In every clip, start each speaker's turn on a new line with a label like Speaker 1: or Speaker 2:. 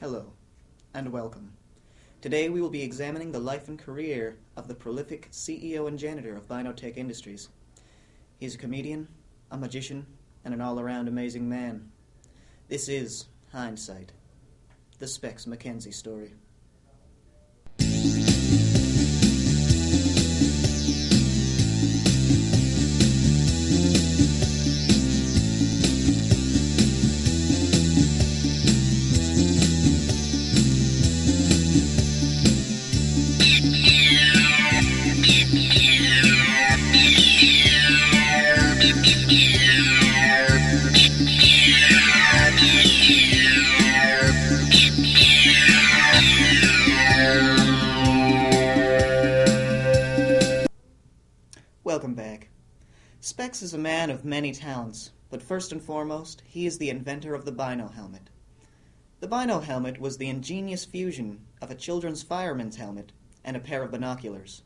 Speaker 1: Hello, and welcome. Today we will be examining the life and career of the prolific CEO and janitor of Binotech Industries. He's a comedian, a magician, and an all-around amazing man. This is Hindsight, the Specks McKenzie story. Welcome back. Specks is a man of many talents, but first and foremost, he is the inventor of the Bino helmet. The Bino helmet was the ingenious fusion of a children's fireman's helmet and a pair of binoculars.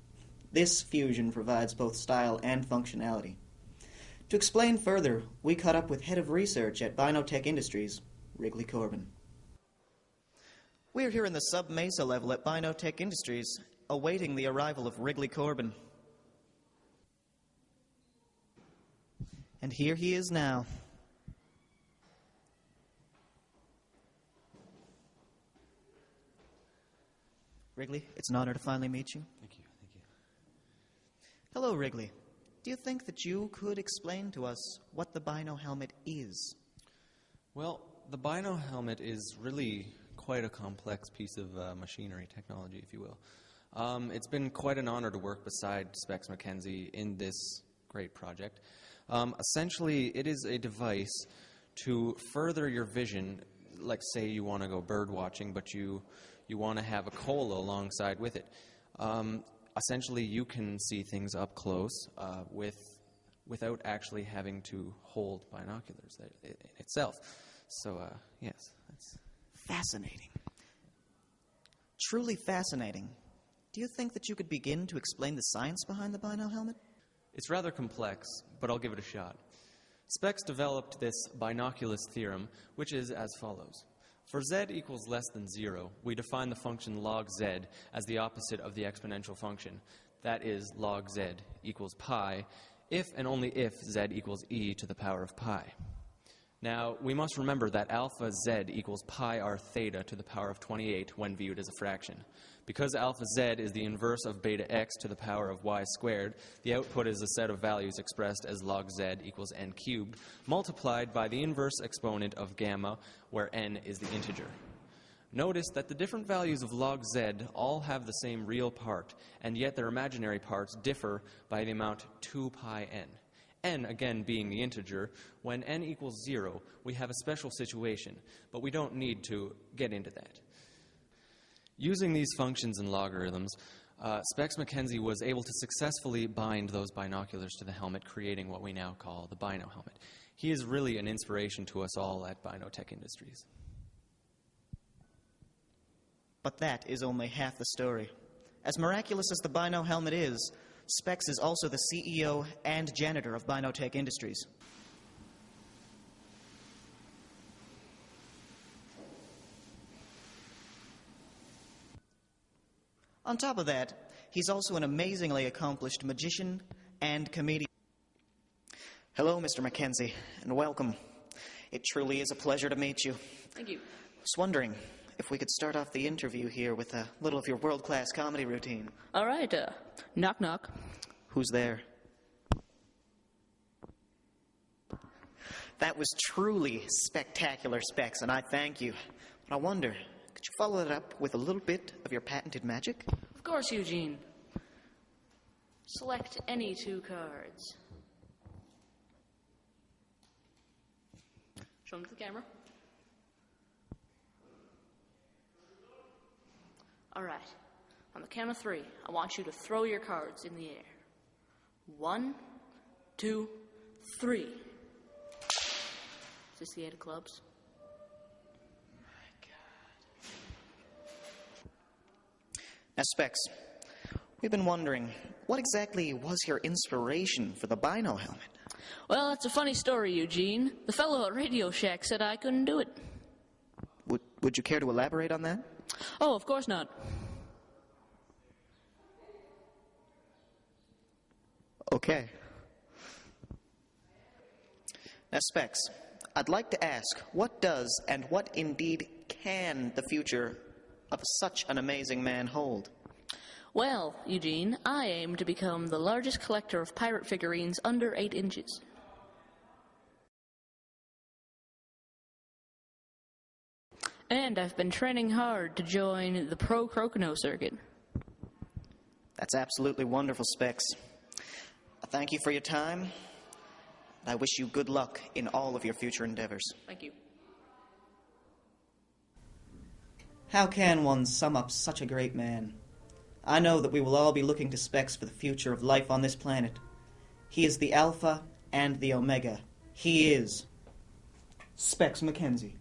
Speaker 1: This fusion provides both style and functionality. To explain further, we caught up with head of research at Binotech Industries, Wrigley Corbin. We're here in the sub-mesa level at Binotech Industries, awaiting the arrival of Wrigley Corbin. And here he is now. Wrigley, it's an honor to finally meet you.
Speaker 2: Thank you.
Speaker 1: Hello, Wrigley. Do you think that you could explain to us what the Bino helmet is?
Speaker 2: Well, the Bino helmet is really quite a complex piece of machinery technology, if you will. It's been quite an honor to work beside Specks McKenzie in this great project. Essentially, it is a device to further your vision. Like, say you want to go bird watching, but you want to have a cola alongside with it. Essentially, you can see things up close without actually having to hold binoculars itself. So, yes, that's
Speaker 1: fascinating. Truly fascinating. Do you think that you could begin to explain the science behind the Bino helmet?
Speaker 2: It's rather complex, but I'll give it a shot. Specks developed this binoculus theorem, which is as follows. For z equals less than 0, we define the function log z as the opposite of the exponential function. That is, log z equals pi, if and only if z equals e to the power of pi. Now, we must remember that alpha z equals pi r theta to the power of 28 when viewed as a fraction. Because alpha z is the inverse of beta x to the power of y squared, the output is a set of values expressed as log z equals n cubed, multiplied by the inverse exponent of gamma, where n is the integer. Notice that the different values of log z all have the same real part, and yet their imaginary parts differ by the amount 2 pi n. N, again, being the integer. When n equals 0, we have a special situation, but we don't need to get into that. Using these functions and logarithms, Specks McKenzie was able to successfully bind those binoculars to the helmet, creating what we now call the Bino helmet. He is really an inspiration to us all at Binotech Industries.
Speaker 1: But that is only half the story. As miraculous as the Bino helmet is, Specks is also the CEO and janitor of Binotech Industries. On top of that, he's also an amazingly accomplished magician and comedian. Hello, Mr. McKenzie, and welcome. It truly is a pleasure to meet you.
Speaker 3: Thank you.
Speaker 1: I was wondering if we could start off the interview here with a little of your world-class comedy routine.
Speaker 3: All right, knock knock.
Speaker 1: Who's there? That was truly spectacular, Specks, and I thank you. But I wonder, could you follow it up with a little bit of your patented magic?
Speaker 3: Of course, Eugene. Select any 2 cards. Show them to the camera. All right. On the count of 3, I want you to throw your cards in the air. 1, 2, 3. Is this the 8 of clubs?
Speaker 1: Now, Specks, we've been wondering, what exactly was your inspiration for the Bino helmet?
Speaker 3: Well, it's a funny story, Eugene. The fellow at Radio Shack said I couldn't do it.
Speaker 1: Would you care to elaborate on that?
Speaker 3: Oh, of course not.
Speaker 1: Okay. Now, Specs, I'd like to ask, what does and what indeed can the future of such an amazing man hold?
Speaker 3: Well, Eugene, I aim to become the largest collector of pirate figurines under 8 inches. And I've been training hard to join the pro Crocono circuit.
Speaker 1: That's absolutely wonderful, Specs. I thank you for your time. I wish you good luck in all of your future endeavors.
Speaker 3: Thank you.
Speaker 1: How can one sum up such a great man? I know that we will all be looking to Specs for the future of life on this planet. He is the Alpha and the Omega. He is Specks McKenzie.